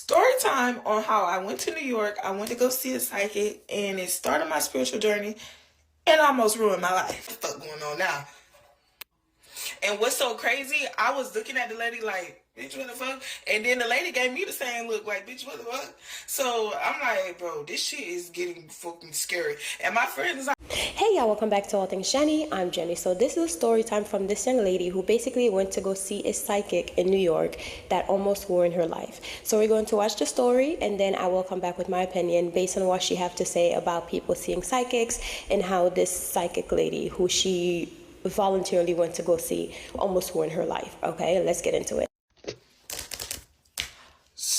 Story time on how I went to New York. I went to go see a psychic, and it started my spiritual journey and almost ruined my life. What the fuck going on now? And what's so crazy, I was looking at the lady like, bitch, what the fuck? And then the lady gave me the same look like, bitch, what the fuck? So I'm like, bro, this shit is getting fucking scary. And my friend is like, hey y'all, welcome back to All Things Jenny. I'm Jenny. So this is a story time from this young lady who basically went to go see a psychic in New York that almost ruined her life. So we're going to watch the story, and then I will come back with my opinion based on what she have to say about people seeing psychics and how this psychic lady who she voluntarily went to go see almost ruined her life. Okay, let's get into it.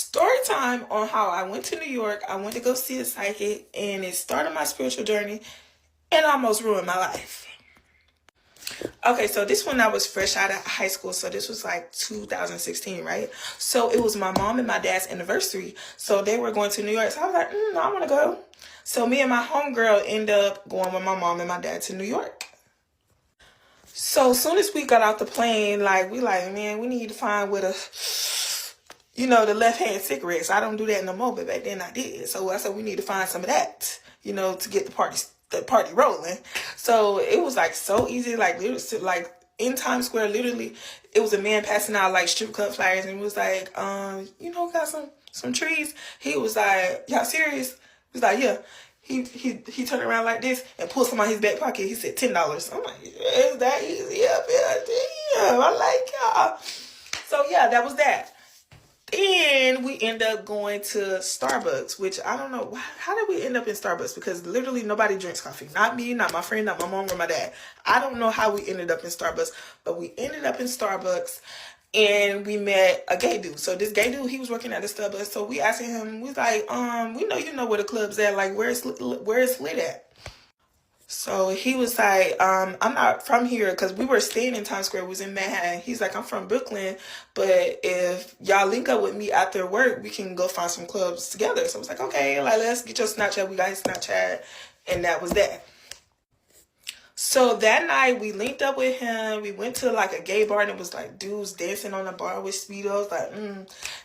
story time on how I went to New York. I went to go see a psychic, and it started my spiritual journey and almost ruined my life. Okay, so this one I was fresh out of high school, so this was like 2016, right? So it was my mom and my dad's anniversary, so they were going to New York. So I was like, I want to go. So me and my homegirl end up going with my mom and my dad to New York. So as soon as we got off the plane, man, we need to find where the left-hand cigarettes. I don't do that no more, but back then I did. So I said we need to find some of that, to get the party rolling. So it was like so easy, literally, in Times Square, literally, it was a man passing out like strip club flyers, and it was like, got some trees. He was like, y'all serious? He was like, yeah. He turned around like this and pulled some out his back pocket. He said $10. I'm like, is that easy up here? Damn, I like y'all. So yeah, that was that. Then we end up going to Starbucks, which I don't know. How did we end up in Starbucks? Because literally nobody drinks coffee. Not me, not my friend, not my mom or my dad. I don't know how we ended up in Starbucks, but we ended up in Starbucks and we met a gay dude. So this gay dude, he was working at the Starbucks. So we asked him, we was like, we know you know where the club's at. Like, where is lit at? So he was like, I'm not from here, because we were staying in Times Square. We was in Manhattan. He's like, I'm from Brooklyn, but if y'all link up with me after work, we can go find some clubs together. So I was like, okay, let's get your Snapchat. We got his Snapchat, and that was that. So that night we linked up with him. We went to like a gay bar, and it was like dudes dancing on the bar with Speedos.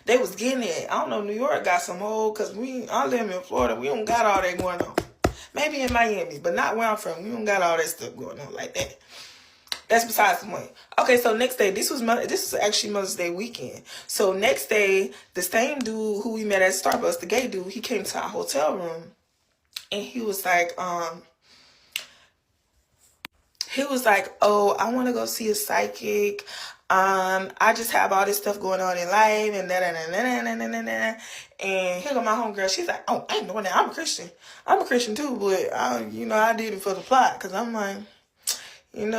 They was getting it. I don't know, New York got some old, because I live in Florida. We don't got all that going on. Maybe in Miami, but not where I'm from. We don't got all that stuff going on like that. That's besides the point. Okay, so next day, this was actually Mother's Day weekend. So next day, the same dude who we met at Starbucks, the gay dude, he came to our hotel room, and he was like, oh, I want to go see a psychic. I just have all this stuff going on in life, and and here go my homegirl. She's like, oh, I ain't doing that. I'm a Christian too, but I did it for the plot, because I'm like, when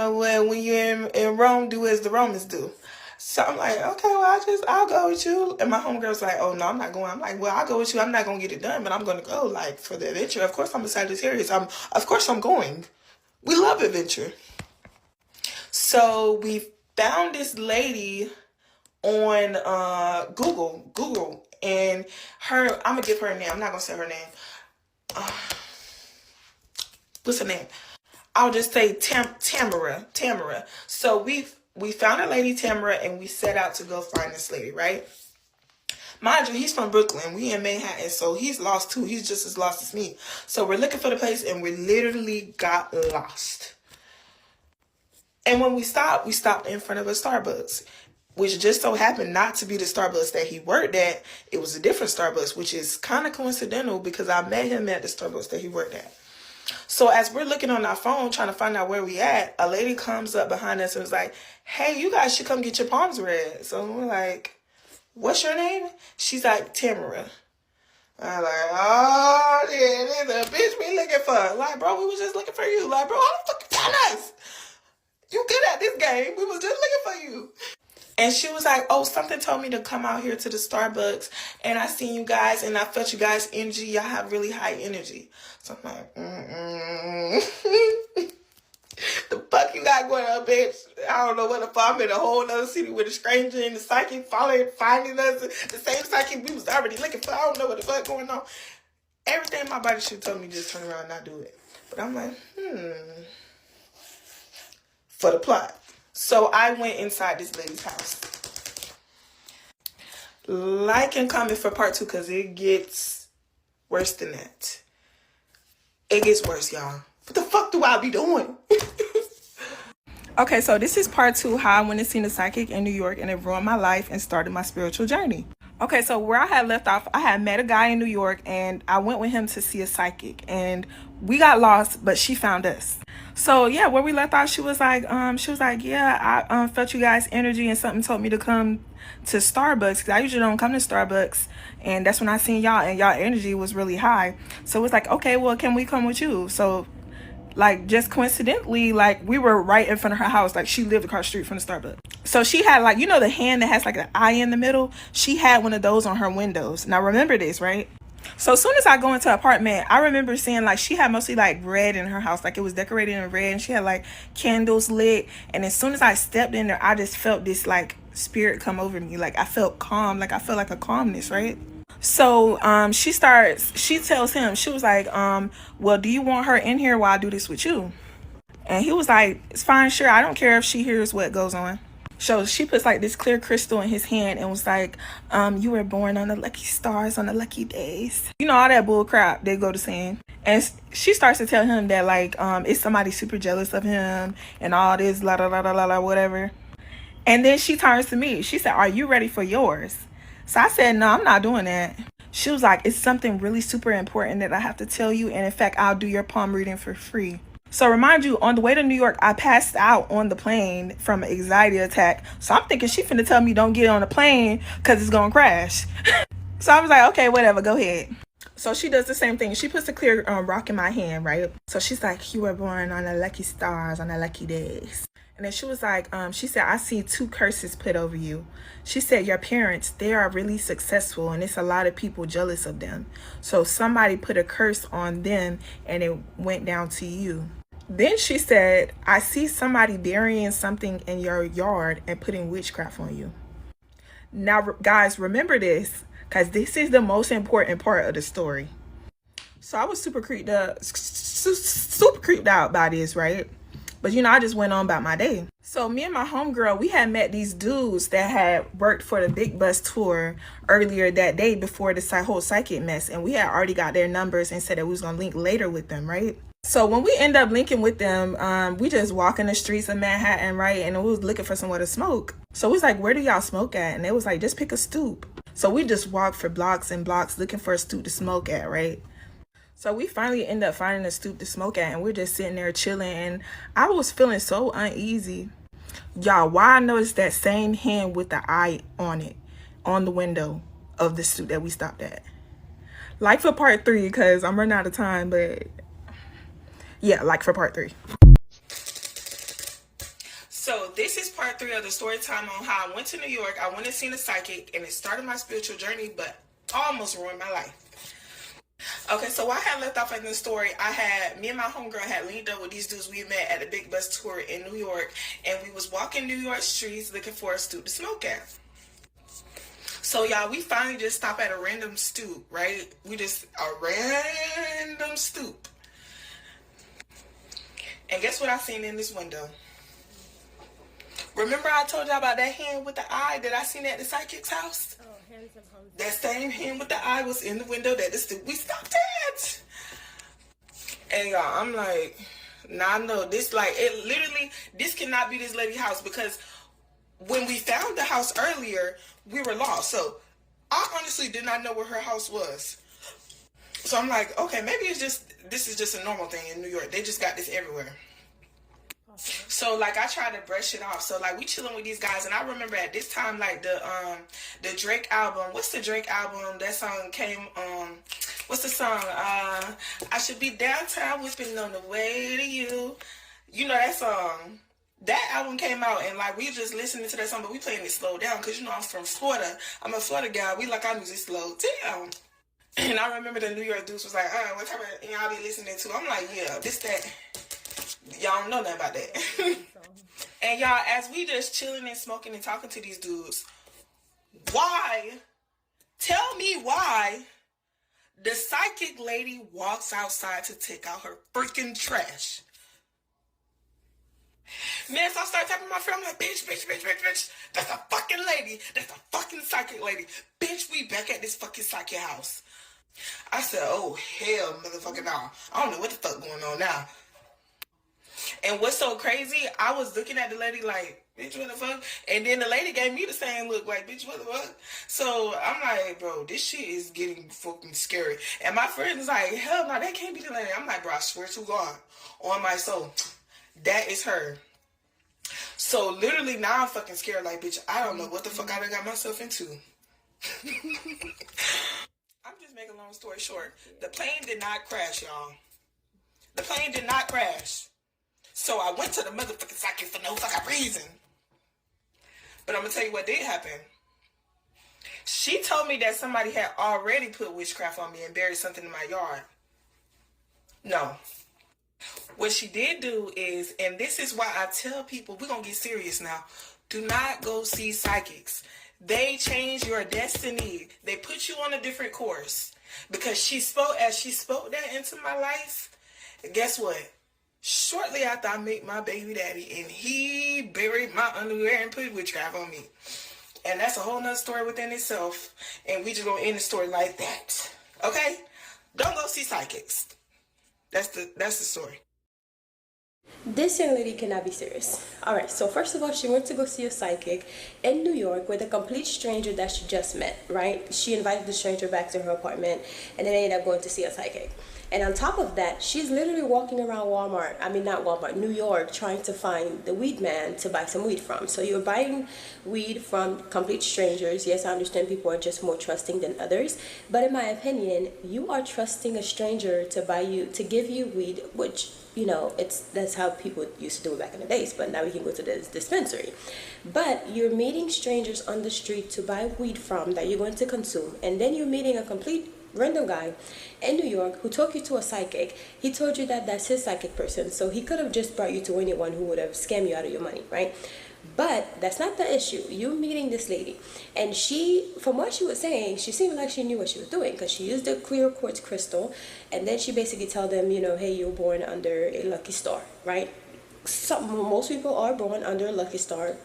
you're in Rome, do as the Romans do. So I'm like, okay, well, I'll go with you. And my homegirl's like, oh, no, I'm not going. I'm like, well, I'll go with you. I'm not going to get it done, but I'm going to go, for the adventure. Of course, I'm a Sagittarius. Of course I'm going. We love adventure. So we found this lady on Google, and I'm gonna give her a name. I'm not gonna say her name. What's her name? I'll just say Tamara. So we found a lady, Tamara, and we set out to go find this lady, right? Mind you, he's from Brooklyn. We in Manhattan, so he's lost too. He's just as lost as me. So we're looking for the place, and we literally got lost. And when we stopped in front of a Starbucks, which just so happened not to be the Starbucks that he worked at. It was a different Starbucks, which is kind of coincidental, because I met him at the Starbucks that he worked at. So as we're looking on our phone trying to find out where we at, a lady comes up behind us and was like, hey, you guys should come get your palms read. So we're like, what's your name? She's like, Tamara. I'm like, oh, yeah, this is a bitch we looking for. Like, bro, we was just looking for you. Like, bro, how the fuck you found us? You good at this game. We was just looking for you. And she was like, oh, something told me to come out here to the Starbucks, and I seen you guys, and I felt you guys' energy. Y'all have really high energy. So I'm like, the fuck you got going on, bitch? I don't know what the fuck. I'm in a whole other city with a stranger and the psychic finding us. The same psychic we was already looking for. I don't know what the fuck going on. Everything my body should tell me, just turn around and not do it. But I'm like, for the plot. So I went inside this lady's house. Like and comment for part 2 because it gets worse than that. It gets worse, y'all. What the fuck do I be doing? Okay, so this is part 2, how I went and seen a psychic in New York and it ruined my life and started my spiritual journey. Okay, so where I had left off, I had met a guy in New York and I went with him to see a psychic and we got lost, but she found us. So yeah, where we left off, she was like, yeah, I felt you guys' energy and something told me to come to Starbucks because I usually don't come to Starbucks, and that's when I seen y'all and y'all energy was really high. So it was like, okay, well, can we come with you? So like just coincidentally, like we were right in front of her house. Like she lived across the street from the Starbucks. So she had like, you know, the hand that has like an eye in the middle. She had one of those on her windows. Now remember this, right? So as soon as I go into her apartment, I remember seeing like she had mostly like red in her house. Like it was decorated in red and she had like candles lit. And as soon as I stepped in there, I just felt this like spirit come over me. Like I felt calm. Like I felt like a calmness, right? So she tells him, she was like, well, do you want her in here while I do this with you? And he was like, it's fine, sure, I don't care if she hears what goes on. So she puts like this clear crystal in his hand and was like, you were born on the lucky stars on the lucky days. You know, all that bull crap they go to saying. And she starts to tell him that like it's somebody super jealous of him and all this la la la la la whatever. And then she turns to me. She said, are you ready for yours? So I said, no, I'm not doing that. She was like, it's something really super important that I have to tell you. And in fact, I'll do your palm reading for free. So remind you, on the way to New York, I passed out on the plane from an anxiety attack. So I'm thinking she finna tell me don't get on the plane because it's going to crash. So I was like, okay, whatever, go ahead. So she does the same thing. She puts a clear rock in my hand, right? So she's like, you were born on the lucky stars on the lucky days. And then she was like, she said, I see 2 curses put over you. She said, your parents, they are really successful and it's a lot of people jealous of them. So somebody put a curse on them and it went down to you. Then she said, I see somebody burying something in your yard and putting witchcraft on you. Now, guys, remember this, because this is the most important part of the story. So I was super creeped out by this, right? But, you know, I just went on about my day. So me and my homegirl, we had met these dudes that had worked for the Big Bus Tour earlier that day before the whole psychic mess. And we had already got their numbers and said that we was going to link later with them, right? So when we end up linking with them, we just walk in the streets of Manhattan, right? And we was looking for somewhere to smoke. So we was like, where do y'all smoke at? And they was like, just pick a stoop. So we just walked for blocks and blocks looking for a stoop to smoke at, right? So we finally end up finding a stoop to smoke at and we're just sitting there chilling and I was feeling so uneasy. Y'all, why I noticed that same hand with the eye on it, on the window of the stoop that we stopped at. Like for part 3, because I'm running out of time, but yeah, like for part 3. So this is part 3 of the story time on how I went to New York. I went and seen a psychic and it started my spiritual journey, but almost ruined my life. Okay, so while I had left off in the story, me and my homegirl had linked up with these dudes we met at the Big Bus Tour in New York, and we was walking New York streets looking for a stoop to smoke at. So y'all, we finally just stopped at a random stoop, right? A random stoop. And guess what I seen in this window? Remember I told y'all about that hand with the eye that I seen at the psychic's house? Oh, handsome. That same hand with the eye was in the window that the stoop we stopped at. And y'all, I'm like, nah, no, this like, it literally, this cannot be this lady's house because when we found the house earlier, we were lost. So I honestly did not know where her house was. So I'm like, okay, maybe this is just a normal thing in New York. They just got this everywhere. So like I tried to brush it off. So like we chilling with these guys, and I remember at this time like the Drake album. What's the Drake album? That song came. What's the song? I should be downtown whispering on the way to you. You know that song. That album came out, and like we just listening to that song, but we playing it slow down because you know I'm from Florida. I'm a Florida guy. We like our music slow down. And I remember the New York dudes was like, what type of y'all be listening to? I'm like, yeah, this, that. Y'all don't know nothing about that. And y'all, as we just chilling and smoking and talking to these dudes, tell me why the psychic lady walks outside to take out her freaking trash. Man, so I started tapping my friend. I'm like, bitch, bitch, bitch, bitch, bitch. That's a fucking lady. That's a fucking psychic lady. Bitch, we back at this fucking psychic house. I said, oh, hell, motherfucker, no. I don't know what the fuck going on now. And what's so crazy, I was looking at the lady like, bitch, what the fuck? And then the lady gave me the same look like, bitch, what the fuck? So I'm like, bro, this shit is getting fucking scary. And my friend's like, hell no, that can't be the lady. I'm like, bro, I swear to God, on my soul, that is her. So literally now I'm fucking scared like, bitch, I don't know what the fuck I done got myself into. I'm just making a long story short. The plane did not crash, y'all. The plane did not crash. So I went to the motherfucking psychic for no fucking reason. But I'm gonna tell you what did happen. She told me that somebody had already put witchcraft on me and buried something in my yard. No. What she did do is, and this is why I tell people, we're gonna get serious now. Do not go see psychics. They change your destiny. They put you on a different course. Because she spoke that into my life, guess what? Shortly after I met my baby daddy, and he buried my underwear and put witchcraft on me. And that's a whole nother story within itself. And we just gonna end the story like that. Okay? Don't go see psychics. That's the story. This young lady cannot be serious. Alright, so first of all, she went to go see a psychic in New York with a complete stranger that she just met, right? She invited the stranger back to her apartment and then they ended up going to see a psychic. And on top of that, she's literally walking around New York, trying to find the weed man to buy some weed from. So you're buying weed from complete strangers. Yes, I understand people are just more trusting than others. But in my opinion, you are trusting a stranger to give you weed, which, you know, that's how people used to do it back in the days, but now we can go to the dispensary. But you're meeting strangers on the street to buy weed from that you're going to consume, and then you're meeting a complete random guy in New York who took you to a psychic. He told you that that's his psychic person, so he could have just brought you to anyone who would have scammed you out of your money, right? But that's not the issue. You're meeting this lady, and she, from what she was saying, she seemed like she knew what she was doing, because she used a clear quartz crystal, and then she basically told them, you know, hey, you're born under a lucky star, right? Most people are born under a lucky star,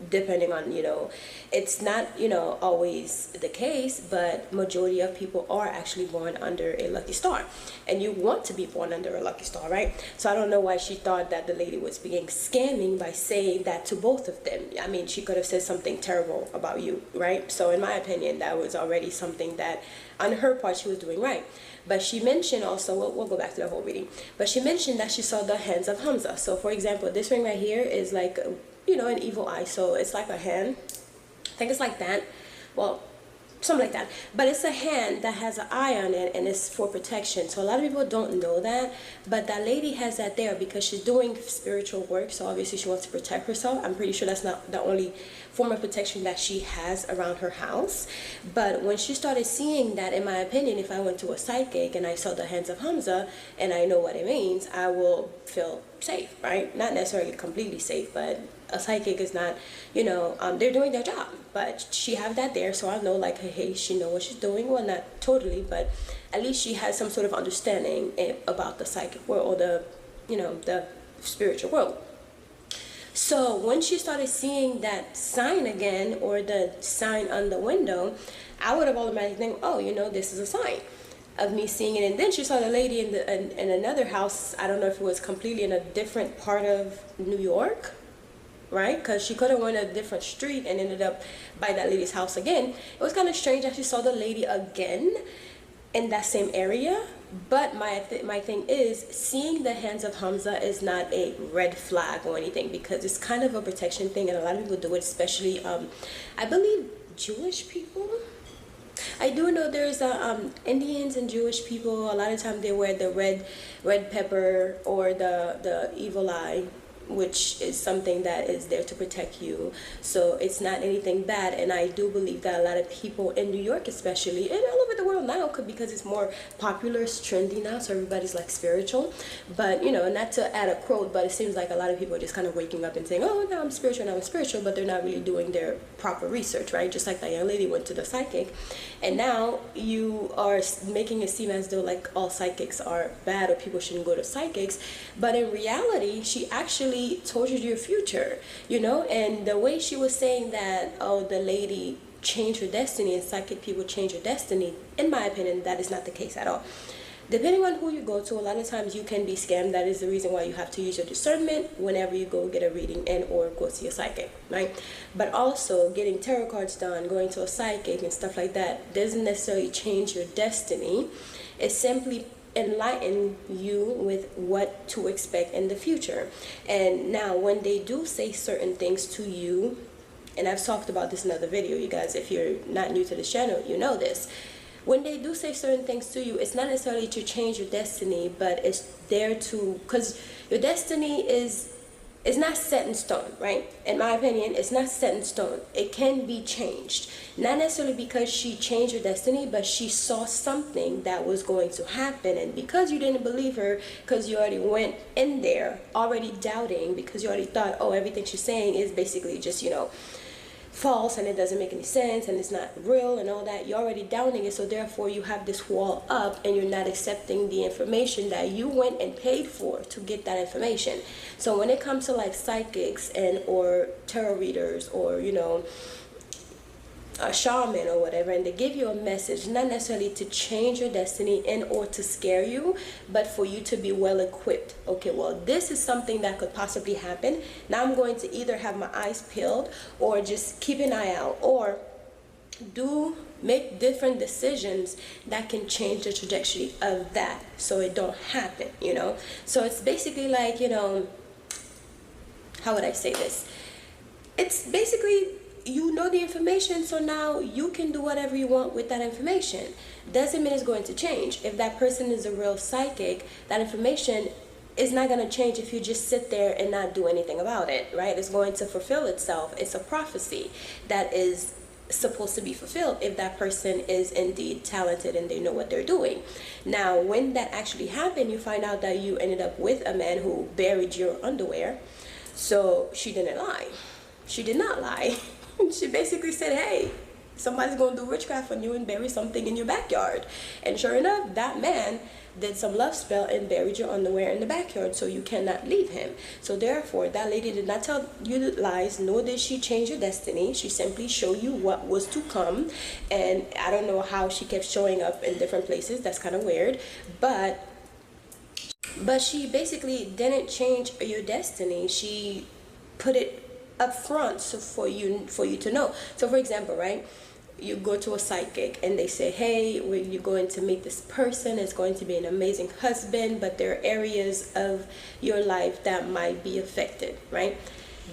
depending on, you know, it's not, you know, always the case, but majority of people are actually born under a lucky star, and you want to be born under a lucky star, right? So I don't know why she thought that the lady was being scamming by saying that to both of them. I mean, she could have said something terrible about you, right? So in my opinion, that was already something that on her part she was doing right. But she mentioned also, we'll go back to the whole reading, but she mentioned that she saw the hands of Hamza. So for example, this ring right here is like, you know, an evil eye. So it's like a hand. I think it's like that. Well, something like that. But it's a hand that has an eye on it, and it's for protection. So a lot of people don't know that, but that lady has that there because she's doing spiritual work. So obviously she wants to protect herself. I'm pretty sure that's not the only form of protection that she has around her house. But when she started seeing that, in my opinion, if I went to a psychic and I saw the hands of Hamza and I know what it means, I will feel safe, right? Not necessarily completely safe, but a psychic is not, you know, they're doing their job. But she have that there, so I know, like, hey, she know what she's doing. Well, not totally, but at least she has some sort of understanding about the psychic world, or the, you know, the spiritual world. So when she started seeing that sign again, or the sign on the window, I would have automatically think, oh, you know, this is a sign of me seeing it. And then she saw the lady in another house. I don't know if it was completely in a different part of New York, right? Because she could have went a different street and ended up by that lady's house again. It was kind of strange that she saw the lady again in that same area. But my thing is, seeing the hands of Hamza is not a red flag or anything, because it's kind of a protection thing, and a lot of people do it, especially I believe Jewish people. I do know there's Indians and Jewish people. A lot of times they wear the red pepper or the evil eye, which is something that is there to protect you. So it's not anything bad, and I do believe that a lot of people in New York especially, and all over the world now, because it's more popular, it's trendy now, so everybody's like spiritual. But, you know, not to add a quote, but it seems like a lot of people are just kind of waking up and saying, oh, now I'm spiritual, but they're not really doing their proper research, right? Just like that young lady went to the psychic, and now you are making it seem as though like all psychics are bad or people shouldn't go to psychics. But in reality, she actually actually told you your future, you know. And the way she was saying that, oh, the lady changed her destiny and psychic people change your destiny, in my opinion, that is not the case at all. Depending on who you go to, a lot of times you can be scammed. That is the reason why you have to use your discernment whenever you go get a reading and or go see a psychic, right? But also getting tarot cards done, going to a psychic and stuff like that doesn't necessarily change your destiny. It simply enlighten you with what to expect in the future. And now when they do say certain things to you, and I've talked about this in another video, you guys, if you're not new to the channel, you know this. When they do say certain things to you, it's not necessarily to change your destiny, but it's there to, because your destiny is not set in stone, right? In my opinion, it's not set in stone. It can be changed. Not necessarily because she changed her destiny, but she saw something that was going to happen. And because you didn't believe her, because you already went in there already doubting, because you already thought, oh, everything she's saying is basically just, you know, false and it doesn't make any sense and it's not real and all that, you're already doubting it. So therefore you have this wall up and you're not accepting the information that you went and paid for to get that information. So when it comes to like psychics and or tarot readers or, you know, a shaman or whatever, and they give you a message, not necessarily to change your destiny and or to scare you, but for you to be well equipped. Okay, well, this is something that could possibly happen. Now I'm going to either have my eyes peeled or just keep an eye out, or make different decisions that can change the trajectory of that so it don't happen, you know. So it's basically like, you know, how would I say this? It's basically, you know the information, so now you can do whatever you want with that information. Doesn't mean it's going to change. If that person is a real psychic, that information is not going to change if you just sit there and not do anything about it, right? It's going to fulfill itself. It's a prophecy that is supposed to be fulfilled if that person is indeed talented and they know what they're doing. Now, when that actually happened, you find out that you ended up with a man who buried your underwear. So she didn't lie. She did not lie. She basically said, hey, somebody's going to do witchcraft on you and bury something in your backyard. And sure enough, that man did some love spell and buried your underwear in the backyard, so you cannot leave him. So therefore, that lady did not tell you lies, nor did she change your destiny. She simply showed you what was to come. And I don't know how she kept showing up in different places. That's kind of weird. But she basically didn't change your destiny. She put it up front, so for you to know. So for example, right, you go to a psychic and they say, hey, you're going to meet this person, it's going to be an amazing husband, but there are areas of your life that might be affected, right?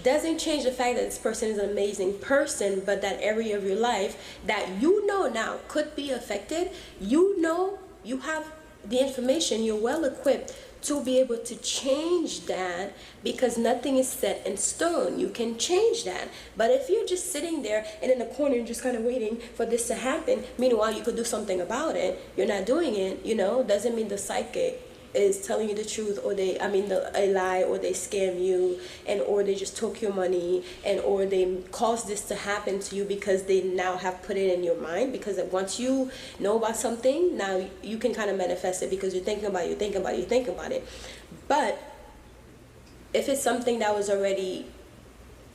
Doesn't change the fact that this person is an amazing person, but that area of your life that you know now could be affected, you know, you have the information, you're well equipped to be able to change that, because nothing is set in stone. You can change that. But if you're just sitting there and in the corner and just kind of waiting for this to happen, meanwhile you could do something about it, you're not doing it, you know, doesn't mean the psychic is telling you the truth, or a lie, or they scam you, and or they just took your money, and or they caused this to happen to you because they now have put it in your mind. Because once you know about something, now you can kind of manifest it, because you're thinking about it. But if it's something that was already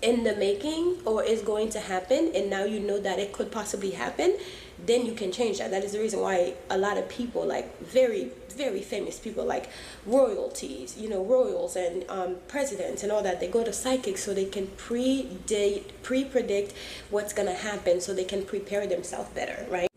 in the making or is going to happen, and now you know that it could possibly happen, then you can change that. That is the reason why a lot of people, like very, very famous people, like royalties, you know, royals and presidents and all that, they go to psychics so they can pre-predict what's gonna happen, so they can prepare themselves better, right?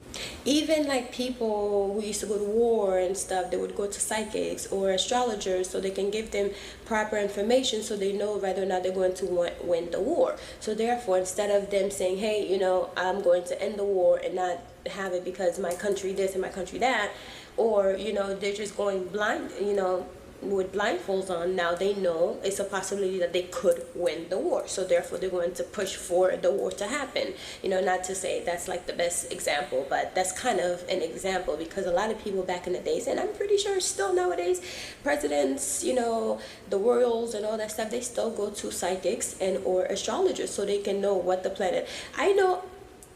Even like people who used to go to war and stuff, they would go to psychics or astrologers so they can give them proper information, so they know whether or not they're going to win the war. So therefore, instead of them saying, hey, you know, I'm going to end the war and not have it because my country this and my country that, or, you know, they're just going blind, you know, with blindfolds on, now they know it's a possibility that they could win the war, so therefore they're going to push for the war to happen. You know, not to say that's like the best example, but that's kind of an example, because a lot of people back in the days, and I'm pretty sure still nowadays, presidents, you know, the royals and all that stuff, they still go to psychics and or astrologers so they can know what the planet. I know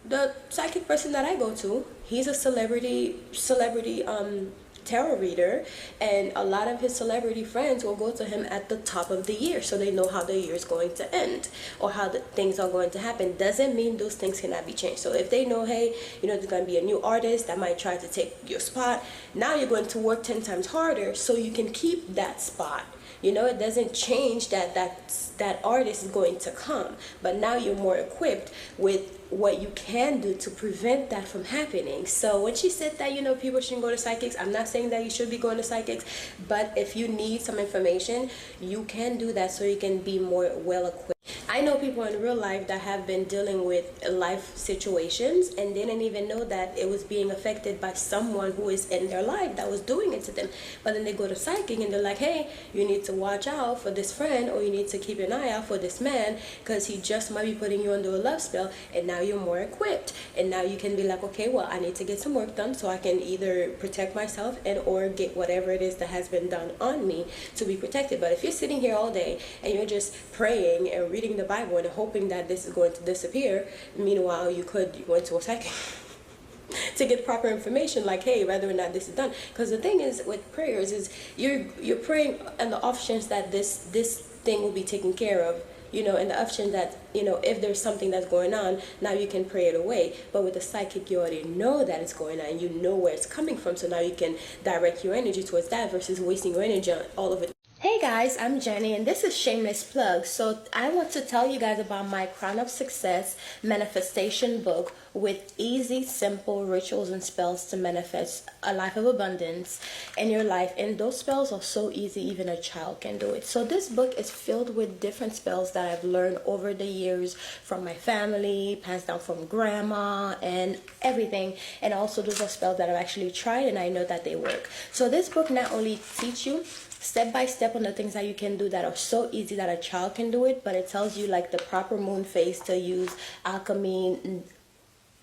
the psychic person that I go to, he's a celebrity tarot reader, and a lot of his celebrity friends will go to him at the top of the year so they know how the year is going to end or how the things are going to happen. Doesn't mean those things cannot be changed. So if they know, hey, there's going to be a new artist that might try to take your spot, now you're going to work 10 times harder so you can keep that spot. It doesn't change that artist is going to come, but now you're more equipped with what you can do to prevent that from happening. So when she said that, people shouldn't go to psychics, I'm not saying that you should be going to psychics, but if you need some information, you can do that so you can be more well equipped. I know people in real life that have been dealing with life situations and didn't even know that it was being affected by someone who is in their life that was doing it to them. But then they go to psychic and they're like, hey, you need to watch out for this friend, or you need to keep an eye out for this man because he just might be putting you under a love spell, and now you're more equipped. And now you can be like, okay, well, I need to get some work done so I can either protect myself and or get whatever it is that has been done on me to be protected. But if you're sitting here all day and you're just praying and reading the Bible and hoping that this is going to disappear, meanwhile you went to a psychic to get proper information, like, hey, whether or not this is done. Because the thing is with prayers is you're praying on the off chance that this thing will be taken care of, and the option that, if there's something that's going on, now you can pray it away. But with the psychic, you already know that it's going on, you know where it's coming from, so now you can direct your energy towards that versus wasting your energy on all of it. Hey guys, I'm Jenny and this is Shameless Plug. So I want to tell you guys about my Crown of Success manifestation book with easy, simple rituals and spells to manifest a life of abundance in your life. And those spells are so easy, even a child can do it. So this book is filled with different spells that I've learned over the years from my family, passed down from grandma and everything. And also those are spells that I've actually tried and I know that they work. So this book not only teaches you step by step on the things that you can do that are so easy that a child can do it, but it tells you like the proper moon phase to use, alchemy,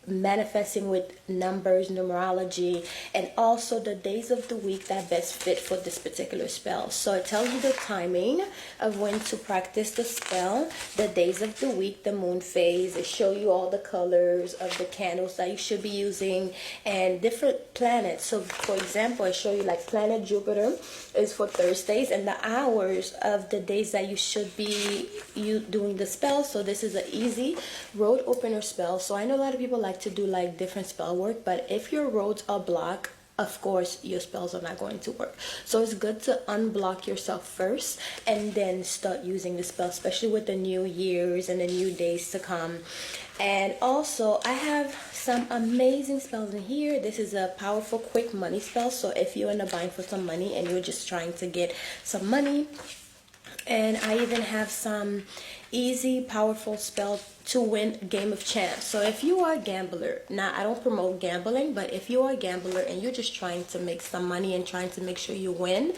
manifesting with numbers, numerology, and also the days of the week that best fit for this particular spell. So it tells you the timing of when to practice the spell, the days of the week, the moon phase. It shows you all the colors of the candles that you should be using and different planets. So for example, I show you like planet Jupiter is for Thursdays and the hours of the days that you should be doing the spell. So this is an easy road opener spell. So I know a lot of people like to do like different spell work, but if your roads are blocked, of course your spells are not going to work. So it's good to unblock yourself first and then start using the spell, especially with the new years and the new days to come. And also I have some amazing spells in here. This is a powerful quick money spell. So if you're in a bind for some money and you're just trying to get some money, and I even have some easy powerful spell to win Game of Chance. So if you are a gambler, now I don't promote gambling, but if you are a gambler and you're just trying to make some money and trying to make sure you win,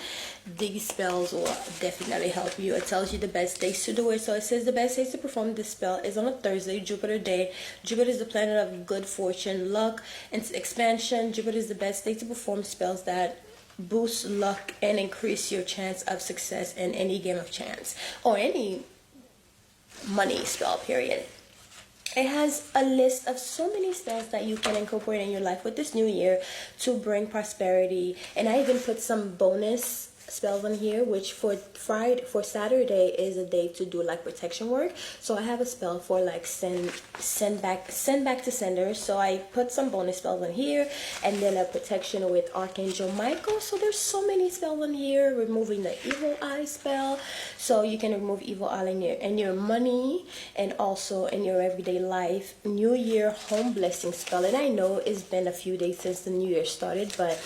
these spells will definitely help you. It tells you the best days to do it. So it says the best days to perform this spell is on a Thursday, Jupiter day. Jupiter is the planet of good fortune, luck, and expansion. Jupiter is the best day to perform spells that boost luck and increase your chance of success in any game of chance or any money spell, period. It has a list of so many spells that you can incorporate in your life with this new year to bring prosperity. And I even put some bonus spells on here, which for Saturday is a day to do like protection work. So I have a spell for like send back to sender. So I put some bonus spells on here, and then a protection with Archangel Michael. So there's so many spells on here. Removing the evil eye spell, so you can remove evil eye in your money and also in your everyday life. New Year home blessing spell, and I know it's been a few days since the new year started, but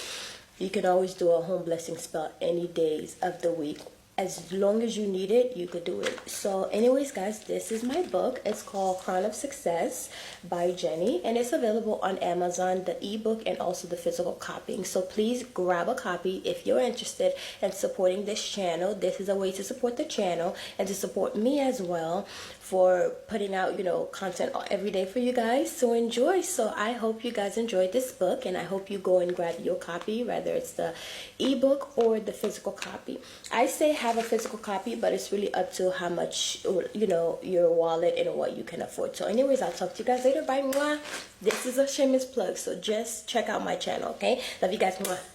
you can always do a home blessing spell any days of the week. As long as you need it, you could do it. So anyways, guys, this is my book. It's called Crown of Success by Jenny, and it's available on Amazon, the ebook and also the physical copying. So please grab a copy if you're interested in supporting this channel. This is a way to support the channel and to support me as well for putting out, content every day for you guys. So enjoy. So I hope you guys enjoyed this book, and I hope you go and grab your copy, whether it's the ebook or the physical copy. I say have a physical copy, but it's really up to how much, your wallet and what you can afford. So anyways, I'll talk to you guys later. Bye. Mwah. This is a shameless plug, so just check out my channel, okay? Love you guys. Mwah.